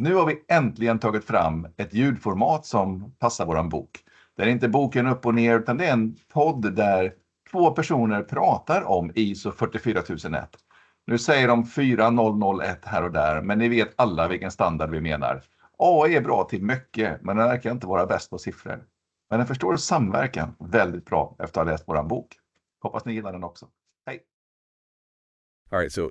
Nu har vi äntligen tagit fram ett ljudformat som passar våran bok. Det är inte boken upp och ner, utan det är en podd där två personer pratar om ISO 44001. Nu säger de 4001 här och där, men ni vet alla vilken standard vi menar. AI är bra till mycket, men den verkar inte vara bäst på siffror. Men den förstår samverkan väldigt bra efter att ha läst våran bok. Hoppas ni gillar den också. Hej! All right, so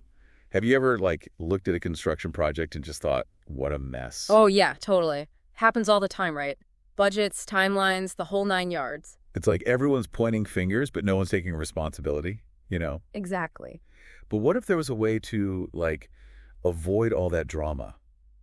have you ever looked at a construction project and just thought, what a mess? Oh, yeah, totally. Happens all the time, right? Budgets, timelines, the whole 9 yards. It's like everyone's pointing fingers, but no one's taking responsibility, you know? Exactly. But what if there was a way to, avoid all that drama?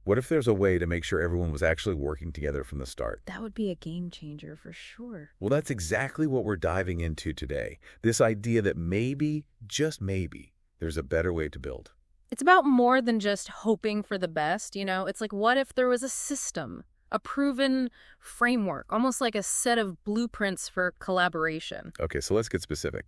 What if there's a way to make sure everyone was actually working together from the start? That would be a game changer for sure. Well, that's exactly what we're diving into today. This idea that maybe, just maybe, there's a better way to build. It's about more than just hoping for the best, you know? It's like, what if there was a system, a proven framework, almost like a set of blueprints for collaboration? Okay, so let's get specific.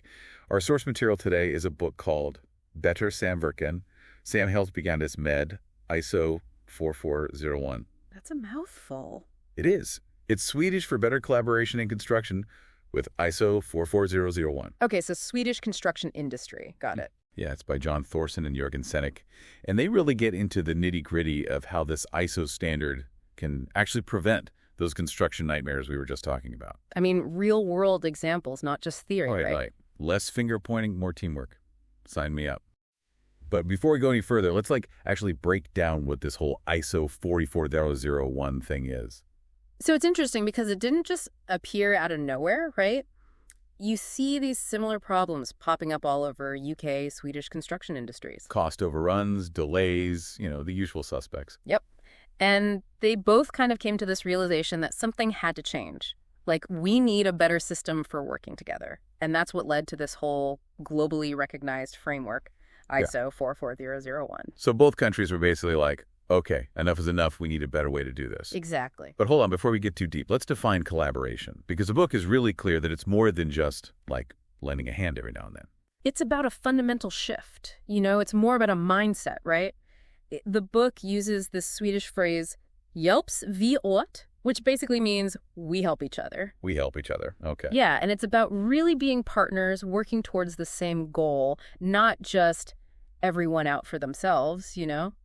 Our source material today is a book called Bättre, Samverkan, samhällsbyggandet med ISO 4401. That's a mouthful. It is. It's Swedish for better collaboration in construction with ISO 44001. Okay, so Swedish construction industry. Got it. Yeah, it's by John Thorson and Jörgen. And they really get into the nitty-gritty of how this ISO standard can actually prevent those construction nightmares we were just talking about. I mean, real-world examples, not just theory, Right. Less finger-pointing, more teamwork. Sign me up. But before we go any further, let's actually break down what this whole ISO 44001 thing is. So it's interesting because it didn't just appear out of nowhere, right? You see these similar problems popping up all over UK, Swedish construction industries. Cost overruns, delays, the usual suspects. Yep. And they both kind of came to this realization that something had to change. We need a better system for working together. And that's what led to this whole globally recognized framework, ISO 44001. So both countries were basically like, okay, enough is enough. We need a better way to do this. Exactly. But hold on, before we get too deep, let's define collaboration. Because the book is really clear that it's more than just, lending a hand every now and then. It's about a fundamental shift. It's more about a mindset, right? The book uses this Swedish phrase, hjälps vi åt, which basically means we help each other. We help each other. Okay. Yeah, and it's about really being partners, working towards the same goal, not just everyone out for themselves,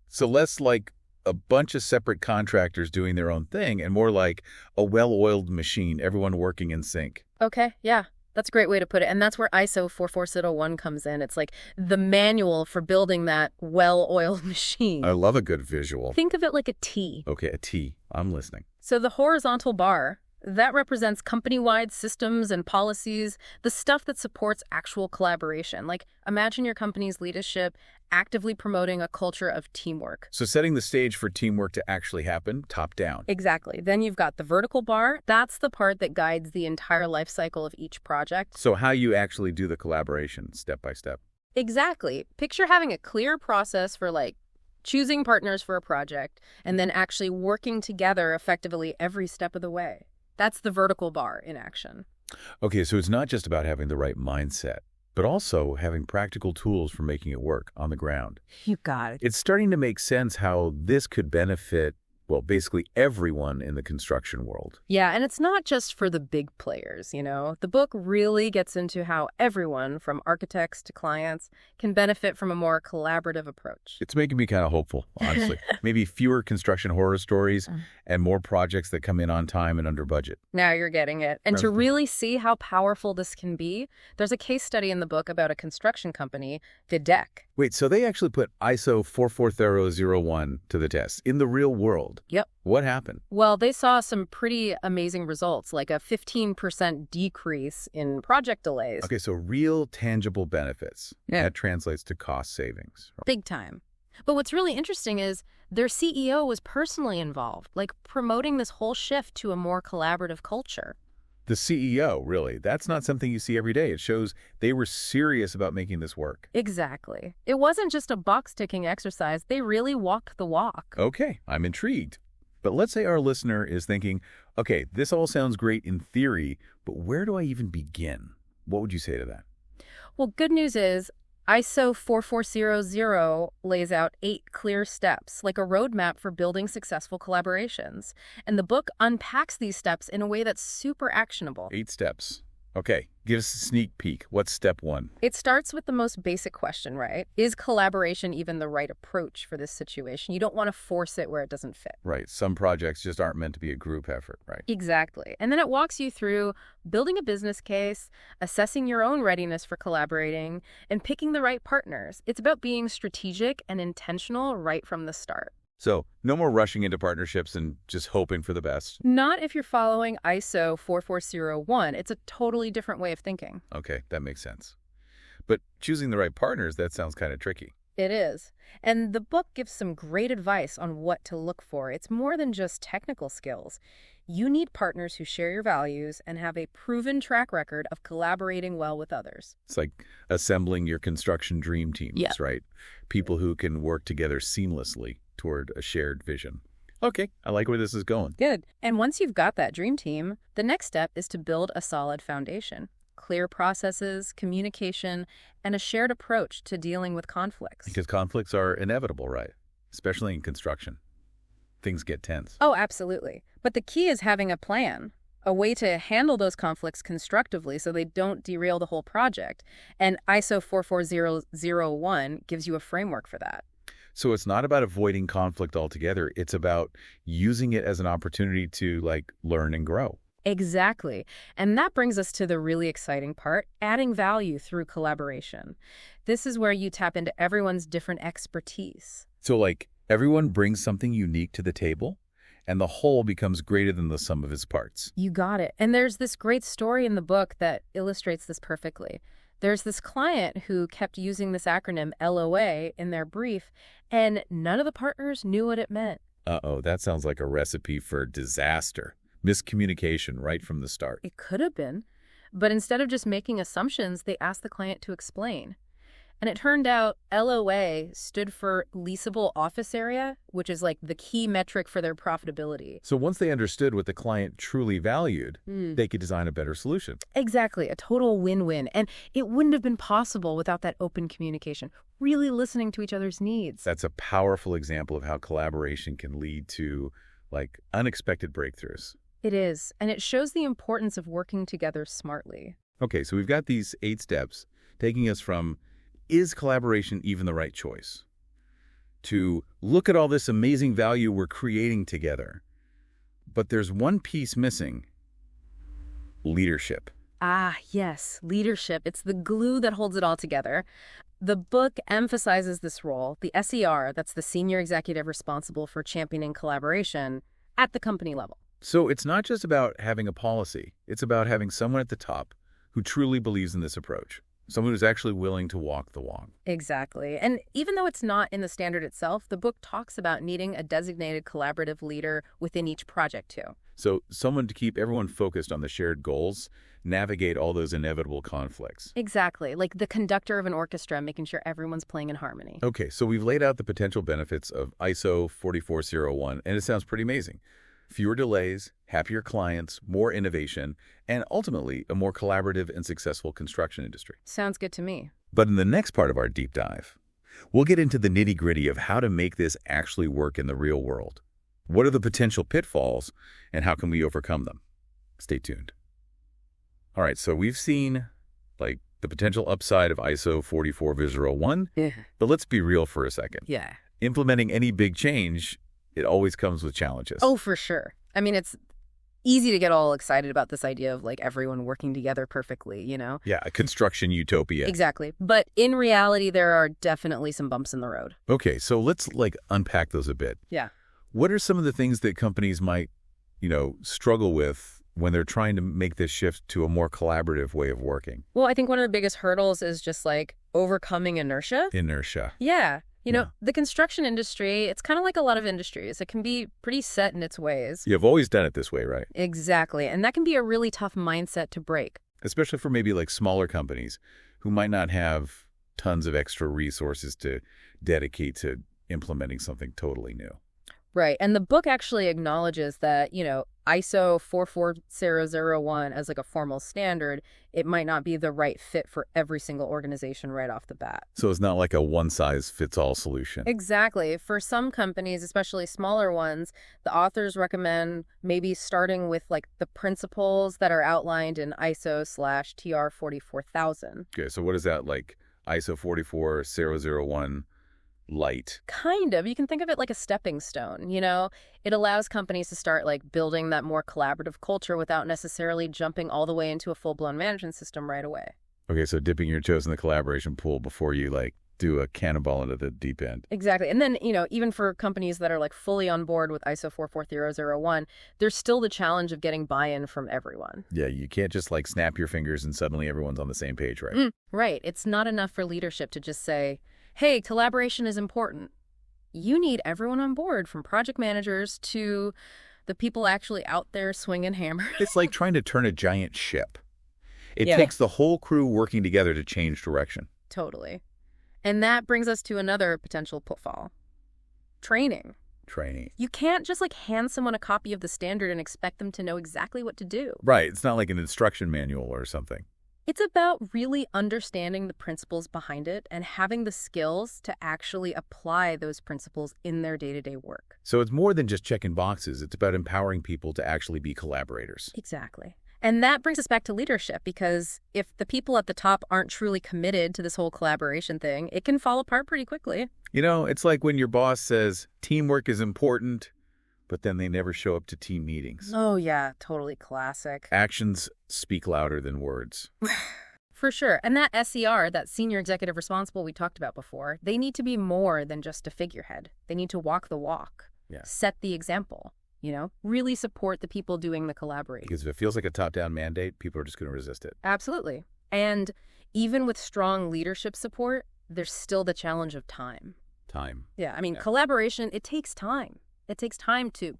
So less like a bunch of separate contractors doing their own thing and more like a well-oiled machine, everyone working in sync. Okay, yeah. That's a great way to put it. And that's where ISO 44001 comes in. It's like the manual for building that well-oiled machine. I love a good visual. Think of it like a T. Okay, a T. I'm listening. So the horizontal bar, that represents company-wide systems and policies, the stuff that supports actual collaboration. Imagine your company's leadership actively promoting a culture of teamwork. So setting the stage for teamwork to actually happen, top down. Exactly. Then you've got the vertical bar. That's the part that guides the entire life cycle of each project. So how you actually do the collaboration, step by step. Exactly. Picture having a clear process for choosing partners for a project and then actually working together effectively every step of the way. That's the vertical bar in action. Okay, so it's not just about having the right mindset, but also having practical tools for making it work on the ground. You got it. It's starting to make sense how this could benefit, basically everyone in the construction world. Yeah, and it's not just for the big players, The book really gets into how everyone, from architects to clients, can benefit from a more collaborative approach. It's making me kind of hopeful, honestly. Maybe fewer construction horror stories and more projects that come in on time and under budget. Now you're getting it. And to really see how powerful this can be, there's a case study in the book about a construction company, Bättre. Wait, so they actually put ISO 44001 to the test in the real world? Yep. What happened? Well, they saw some pretty amazing results, like a 15% decrease in project delays. Okay, so real tangible benefits. Yeah. That translates to cost savings. Big time. But what's really interesting is their CEO was personally involved, promoting this whole shift to a more collaborative culture. The CEO, really. That's not something you see every day. It shows they were serious about making this work. Exactly. It wasn't just a box-ticking exercise. They really walked the walk. Okay, I'm intrigued. But let's say our listener is thinking, okay, this all sounds great in theory, but where do I even begin? What would you say to that? Well, good news is ISO 4400 lays out 8 clear steps, like a roadmap for building successful collaborations. And the book unpacks these steps in a way that's super actionable. 8 steps. Okay, give us a sneak peek. What's step 1? It starts with the most basic question, right? Is collaboration even the right approach for this situation? You don't want to force it where it doesn't fit. Right, some projects just aren't meant to be a group effort, right? Exactly. And then it walks you through building a business case, assessing your own readiness for collaborating, and picking the right partners. It's about being strategic and intentional right from the start. So, no more rushing into partnerships and just hoping for the best. Not if you're following ISO 4401. It's a totally different way of thinking. Okay, that makes sense. But choosing the right partners, that sounds kind of tricky. It is. And the book gives some great advice on what to look for. It's more than just technical skills. You need partners who share your values and have a proven track record of collaborating well with others. It's like assembling your construction dream teams, right? People who can work together seamlessly toward a shared vision. Okay, I like where this is going. Good. And once you've got that dream team, the next step is to build a solid foundation. Clear processes, communication, and a shared approach to dealing with conflicts. Because conflicts are inevitable, right? Especially in construction. Things get tense. Oh, absolutely. But the key is having a plan, a way to handle those conflicts constructively so they don't derail the whole project. And ISO 44001 gives you a framework for that. So it's not about avoiding conflict altogether. It's about using it as an opportunity to, learn and grow. Exactly. And that brings us to the really exciting part, adding value through collaboration. This is where you tap into everyone's different expertise. So, everyone brings something unique to the table, and the whole becomes greater than the sum of its parts. You got it. And there's this great story in the book that illustrates this perfectly. There's this client who kept using this acronym LOA in their brief, and none of the partners knew what it meant. Uh-oh, that sounds like a recipe for disaster. Miscommunication right from the start. It could have been. But instead of just making assumptions, they asked the client to explain. And it turned out LOA stood for leasable office area, which is the key metric for their profitability. So once they understood what the client truly valued, they could design a better solution. Exactly, a total win-win. And it wouldn't have been possible without that open communication, really listening to each other's needs. That's a powerful example of how collaboration can lead to, unexpected breakthroughs. It is, and it shows the importance of working together smartly. Okay, so we've got these 8 steps taking us from is collaboration even the right choice? To look at all this amazing value we're creating together. But there's one piece missing. Leadership. Ah, yes, leadership. It's the glue that holds it all together. The book emphasizes this role, the SER, that's the senior executive responsible for championing collaboration at the company level. So it's not just about having a policy. It's about having someone at the top who truly believes in this approach. Someone who's actually willing to walk the walk. Exactly. And even though it's not in the standard itself, the book talks about needing a designated collaborative leader within each project too. So someone to keep everyone focused on the shared goals, navigate all those inevitable conflicts. Exactly. Like the conductor of an orchestra, making sure everyone's playing in harmony. Okay, so we've laid out the potential benefits of ISO 4401, and it sounds pretty amazing. Fewer delays, happier clients, more innovation, and ultimately a more collaborative and successful construction industry. Sounds good to me. But in the next part of our deep dive, we'll get into the nitty-gritty of how to make this actually work in the real world. What are the potential pitfalls, and how can we overcome them? Stay tuned. All right, so we've seen the potential upside of ISO 4401, but let's be real for a second. Yeah. Implementing any big change, it always comes with challenges. Oh, for sure. I mean, it's easy to get all excited about this idea of everyone working together perfectly, you know? Yeah, a construction utopia. Exactly. But in reality, there are definitely some bumps in the road. Okay, so let's unpack those a bit. Yeah. What are some of the things that companies might, struggle with when they're trying to make this shift to a more collaborative way of working? Well, I think one of the biggest hurdles is just overcoming inertia. Inertia. Yeah. The construction industry, it's kind of like a lot of industries. It can be pretty set in its ways. You've always done it this way, right? Exactly. And that can be a really tough mindset to break. Especially for maybe smaller companies who might not have tons of extra resources to dedicate to implementing something totally new. Right. And the book actually acknowledges that, ISO 44001 as like a formal standard, it might not be the right fit for every single organization right off the bat. So it's not like a one-size-fits-all solution. Exactly. For some companies, especially smaller ones, the authors recommend maybe starting with like the principles that are outlined in ISO/TR 44000. Okay, so what is that, like ISO 44001 light? Kind of. You can think of it like a stepping stone, you know? It allows companies to start like building that more collaborative culture without necessarily jumping all the way into a full-blown management system right away. Okay, so dipping your toes in the collaboration pool before you like do a cannonball into the deep end. Exactly. And then, you know, even for companies that are like fully on board with ISO 44001, there's still the challenge of getting buy-in from everyone. Yeah, you can't just like snap your fingers and suddenly everyone's on the same page, right? Right. It's not enough for leadership to just say, hey, collaboration is important. You need everyone on board, from project managers to the people actually out there swinging hammers. It's like trying to turn a giant ship. It Yeah. takes the whole crew working together to change direction. Totally. And that brings us to another potential pitfall. Training. Training. You can't just like hand someone a copy of the standard and expect them to know exactly what to do. Right, it's not like an instruction manual or something. It's about really understanding the principles behind it and having the skills to actually apply those principles in their day-to-day work. So it's more than just checking boxes. It's about empowering people to actually be collaborators. Exactly. And that brings us back to leadership, because if the people at the top aren't truly committed to this whole collaboration thing, it can fall apart pretty quickly. You know, it's like when your boss says teamwork is important, but then they never show up to team meetings. Oh, yeah, totally classic. Actions speak louder than words. For sure. And that SER, that senior executive responsible we talked about before, they need to be more than just a figurehead. They need to walk the walk, set the example, you know, really support the people doing the collaborating. Because if it feels like a top-down mandate, people are just going to resist it. Absolutely. And even with strong leadership support, there's still the challenge of time. Time. Yeah, I mean, collaboration, it takes time. It takes time to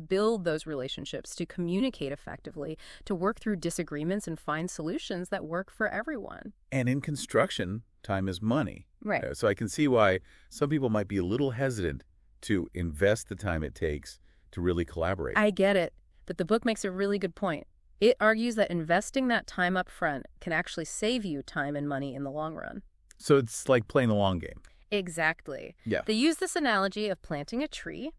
build those relationships, to communicate effectively, to work through disagreements and find solutions that work for everyone. And in construction, time is money. Right. So I can see why some people might be a little hesitant to invest the time it takes to really collaborate. I get it, but the book makes a really good point. It argues that investing that time up front can actually save you time and money in the long run. So it's like playing the long game. Exactly. Yeah. They use this analogy of planting a tree.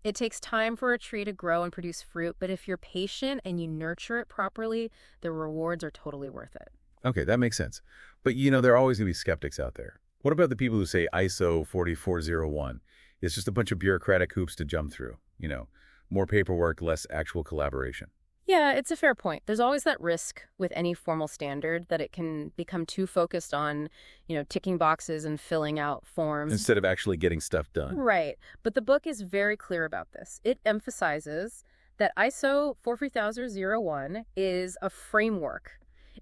It takes time for a tree to grow and produce fruit, but if you're patient and you nurture it properly, the rewards are totally worth it. Okay, that makes sense. But, you know, there are always going to be skeptics out there. What about the people who say ISO 4401 is just a bunch of bureaucratic hoops to jump through? You know, more paperwork, less actual collaboration. Yeah, it's a fair point. There's always that risk with any formal standard that it can become too focused on, you know, ticking boxes and filling out forms. Instead of actually getting stuff done. Right. But the book is very clear about this. It emphasizes that ISO 44001 is a framework.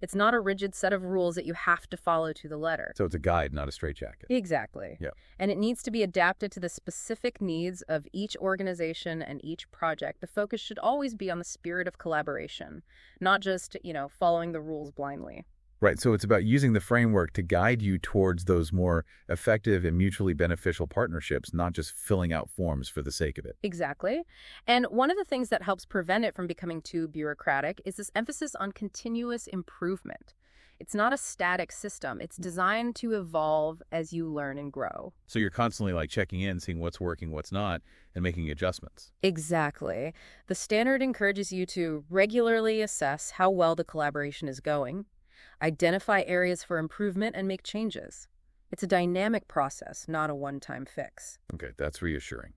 It's not a rigid set of rules that you have to follow to the letter. So it's a guide, not a straitjacket. Exactly. Yeah. And it needs to be adapted to the specific needs of each organization and each project. The focus should always be on the spirit of collaboration, not just, you know, following the rules blindly. Right, so it's about using the framework to guide you towards those more effective and mutually beneficial partnerships, not just filling out forms for the sake of it. Exactly. And one of the things that helps prevent it from becoming too bureaucratic is this emphasis on continuous improvement. It's not a static system. It's designed to evolve as you learn and grow. So you're constantly like checking in, seeing what's working, what's not, and making adjustments. Exactly. The standard encourages you to regularly assess how well the collaboration is going, identify areas for improvement, and make changes. It's a dynamic process, not a one-time fix. Okay, that's reassuring.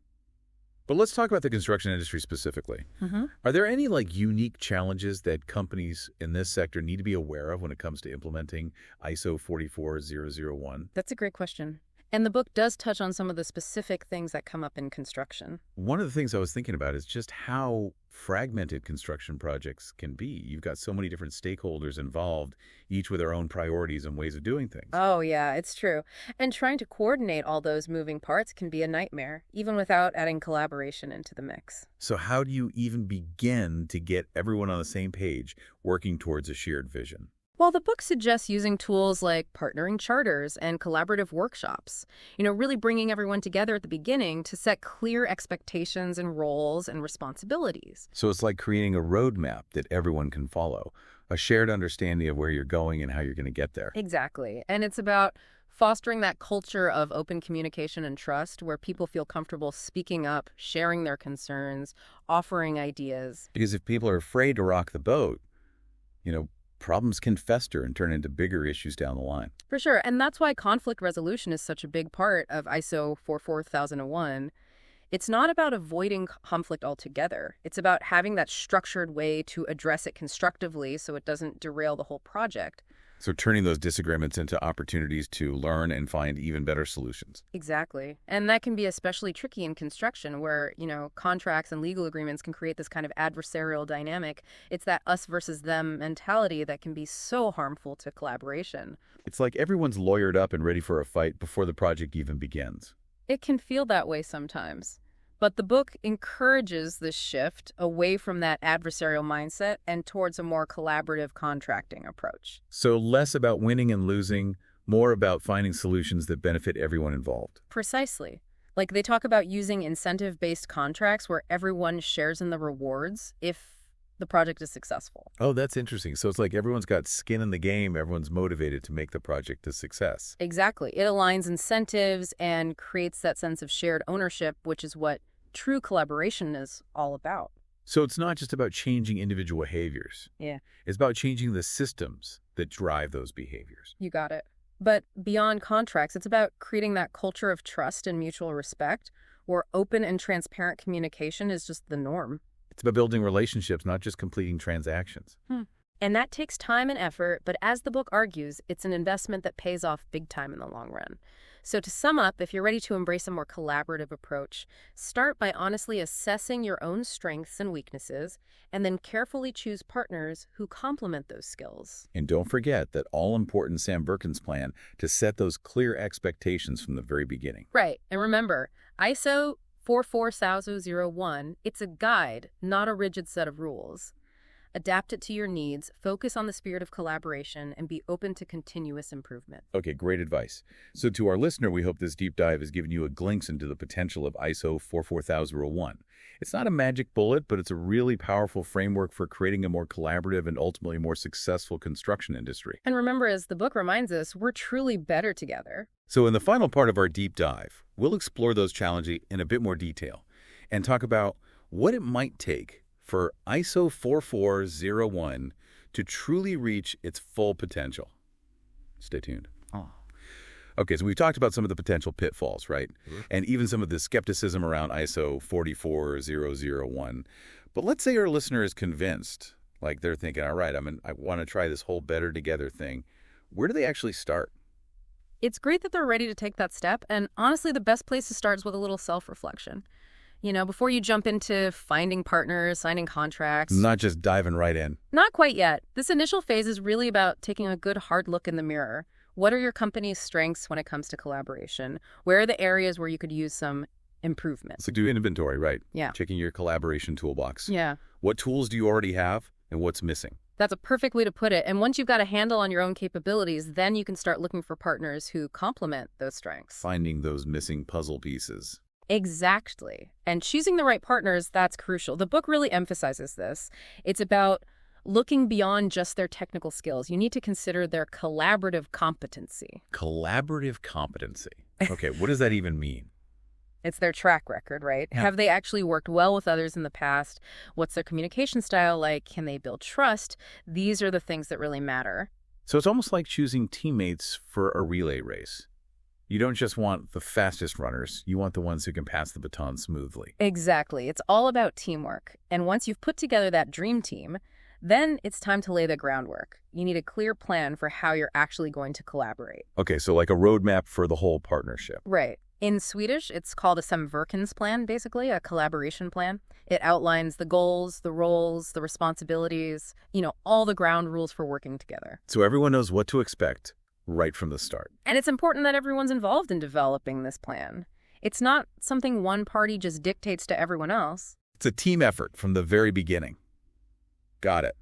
But let's talk about the construction industry specifically. Mm-hmm. Are there any like unique challenges that companies in this sector need to be aware of when it comes to implementing ISO 44001? That's a great question. And the book does touch on some of the specific things that come up in construction. One of the things I was thinking about is just how fragmented construction projects can be. You've got so many different stakeholders involved, each with their own priorities and ways of doing things. Oh, yeah, it's true. And trying to coordinate all those moving parts can be a nightmare, even without adding collaboration into the mix. So how do you even begin to get everyone on the same page working towards a shared vision? While the book suggests using tools like partnering charters and collaborative workshops, really bringing everyone together at the beginning to set clear expectations and roles and responsibilities. So it's like creating a roadmap that everyone can follow, a shared understanding of where you're going and how you're going to get there. Exactly. And it's about fostering that culture of open communication and trust where people feel comfortable speaking up, sharing their concerns, offering ideas. Because if people are afraid to rock the boat, problems can fester and turn into bigger issues down the line. For sure. And that's why conflict resolution is such a big part of ISO 44001. It's not about avoiding conflict altogether. It's about having that structured way to address it constructively so it doesn't derail the whole project. So turning those disagreements into opportunities to learn and find even better solutions. Exactly. And that can be especially tricky in construction where, contracts and legal agreements can create this kind of adversarial dynamic. It's that us versus them mentality that can be so harmful to collaboration. It's like everyone's lawyered up and ready for a fight before the project even begins. It can feel that way sometimes. But the book encourages this shift away from that adversarial mindset and towards a more collaborative contracting approach. So less about winning and losing, more about finding solutions that benefit everyone involved. Precisely. Like they talk about using incentive-based contracts where everyone shares in the rewards if the project is successful. Oh, that's interesting. So it's like everyone's got skin in the game. Everyone's motivated to make the project a success. Exactly. It aligns incentives and creates that sense of shared ownership, which is what true collaboration is all about. So it's not just about changing individual behaviors. Yeah. It's about changing the systems that drive those behaviors. You got it. But beyond contracts, it's about creating that culture of trust and mutual respect where open and transparent communication is just the norm. It's about building relationships, not just completing transactions. And that takes time and effort, but as the book argues, it's an investment that pays off big time in the long run. So to sum up, if you're ready to embrace a more collaborative approach, start by honestly assessing your own strengths and weaknesses, and then carefully choose partners who complement those skills. And don't forget that all-important Samverkan's plan to set those clear expectations from the very beginning. Right. And remember, ISO 44001, it's a guide, not a rigid set of rules. Adapt it to your needs, focus on the spirit of collaboration, and be open to continuous improvement. Okay, great advice. So to our listener, we hope this deep dive has given you a glimpse into the potential of ISO 44001. It's not a magic bullet, but it's a really powerful framework for creating a more collaborative and ultimately more successful construction industry. And remember, as the book reminds us, we're truly better together. So in the final part of our deep dive, we'll explore those challenges in a bit more detail and talk about what it might take for ISO 4401 to truly reach its full potential. Stay tuned. Okay, so we've talked about some of the potential pitfalls, right? And even some of the skepticism around ISO 44001. But let's say our listener is convinced, like they're thinking, all right, I want to try this whole better together thing. Where do they actually start? It's great that they're ready to take that step, and honestly, the best place to start is with a little self-reflection. Before you jump into finding partners, signing contracts. Not just diving right in. Not quite yet. This initial phase is really about taking a good hard look in the mirror. What are your company's strengths when it comes to collaboration? Where are the areas where you could use some improvement? So do inventory, right? Yeah. Checking your collaboration toolbox. Yeah. What tools do you already have and what's missing? That's a perfect way to put it. And once you've got a handle on your own capabilities, then you can start looking for partners who complement those strengths. Finding those missing puzzle pieces. Exactly. And choosing the right partners, that's crucial. The book really emphasizes this. It's about looking beyond just their technical skills. You need to consider their collaborative competency. Collaborative competency. Okay, what does that even mean? It's their track record, right? Yeah. Have they actually worked well with others in the past? What's their communication style like? Can they build trust? These are the things that really matter. So it's almost like choosing teammates for a relay race. You don't just want the fastest runners, you want the ones who can pass the baton smoothly. Exactly. It's all about teamwork. And once you've put together that dream team, then it's time to lay the groundwork. You need a clear plan for how you're actually going to collaborate. Okay, so like a roadmap for the whole partnership. Right. In Swedish, it's called a Samverkans plan, basically, a collaboration plan. It outlines the goals, the roles, the responsibilities, all the ground rules for working together. So everyone knows what to expect right from the start. And it's important that everyone's involved in developing this plan. It's not something one party just dictates to everyone else. It's a team effort from the very beginning. Got it.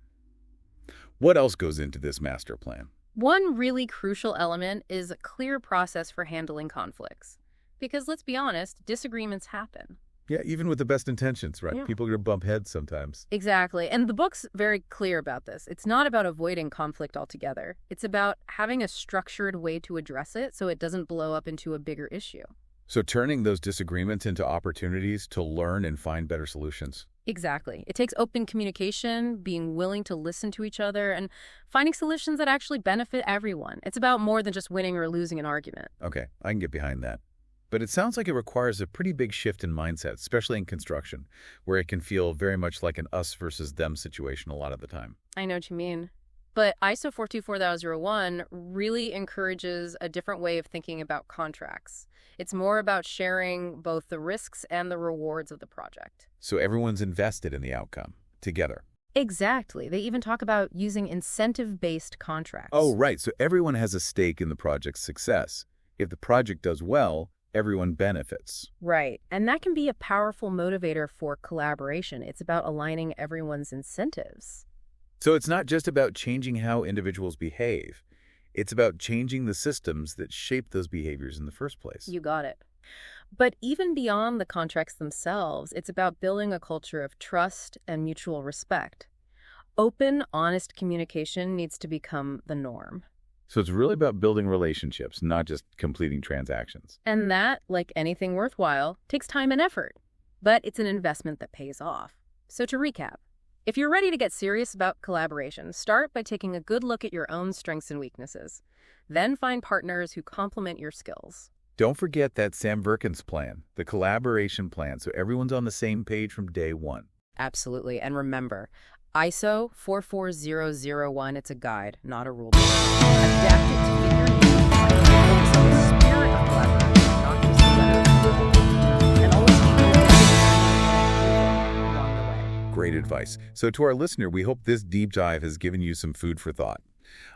What else goes into this master plan? One really crucial element is a clear process for handling conflicts. Because let's be honest, disagreements happen. Yeah, even with the best intentions, right? Yeah. People are going to bump heads sometimes. Exactly. And the book's very clear about this. It's not about avoiding conflict altogether. It's about having a structured way to address it so it doesn't blow up into a bigger issue. So turning those disagreements into opportunities to learn and find better solutions. Exactly. It takes open communication, being willing to listen to each other, and finding solutions that actually benefit everyone. It's about more than just winning or losing an argument. Okay, I can get behind that. But it sounds like it requires a pretty big shift in mindset, especially in construction, where it can feel very much like an us versus them situation a lot of the time. I know what you mean. But ISO 424001 really encourages a different way of thinking about contracts. It's more about sharing both the risks and the rewards of the project. So everyone's invested in the outcome together. Exactly. They even talk about using incentive-based contracts. Oh, right. So everyone has a stake in the project's success. If the project does well, everyone benefits. Right. And that can be a powerful motivator for collaboration. It's about aligning everyone's incentives. So it's not just about changing how individuals behave. It's about changing the systems that shape those behaviors in the first place. You got it. But even beyond the contracts themselves, it's about building a culture of trust and mutual respect. Open, honest communication needs to become the norm. So it's really about building relationships, not just completing transactions. And that, like anything worthwhile, takes time and effort. But it's an investment that pays off. So to recap, if you're ready to get serious about collaboration, start by taking a good look at your own strengths and weaknesses. Then find partners who complement your skills. Don't forget that Samverkan's plan, the collaboration plan, so everyone's on the same page from day one. Absolutely. And remember, ISO 44001, it's a guide, not a rule book. Adapt it to fit your needs. Focus on the spirit of collaboration, not just the letter of the rule. And always keep along the way. Great advice. So to our listener, we hope this deep dive has given you some food for thought.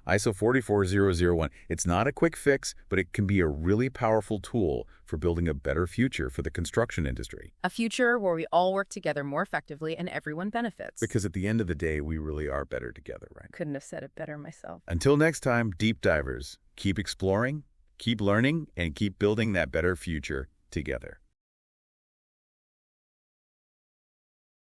ISO 44001, it's not a quick fix, but it can be a really powerful tool for building a better future for the construction industry. A future where we all work together more effectively and everyone benefits. Because at the end of the day, we really are better together, right? Couldn't have said it better myself. Until next time, deep divers, keep exploring, keep learning, and keep building that better future together.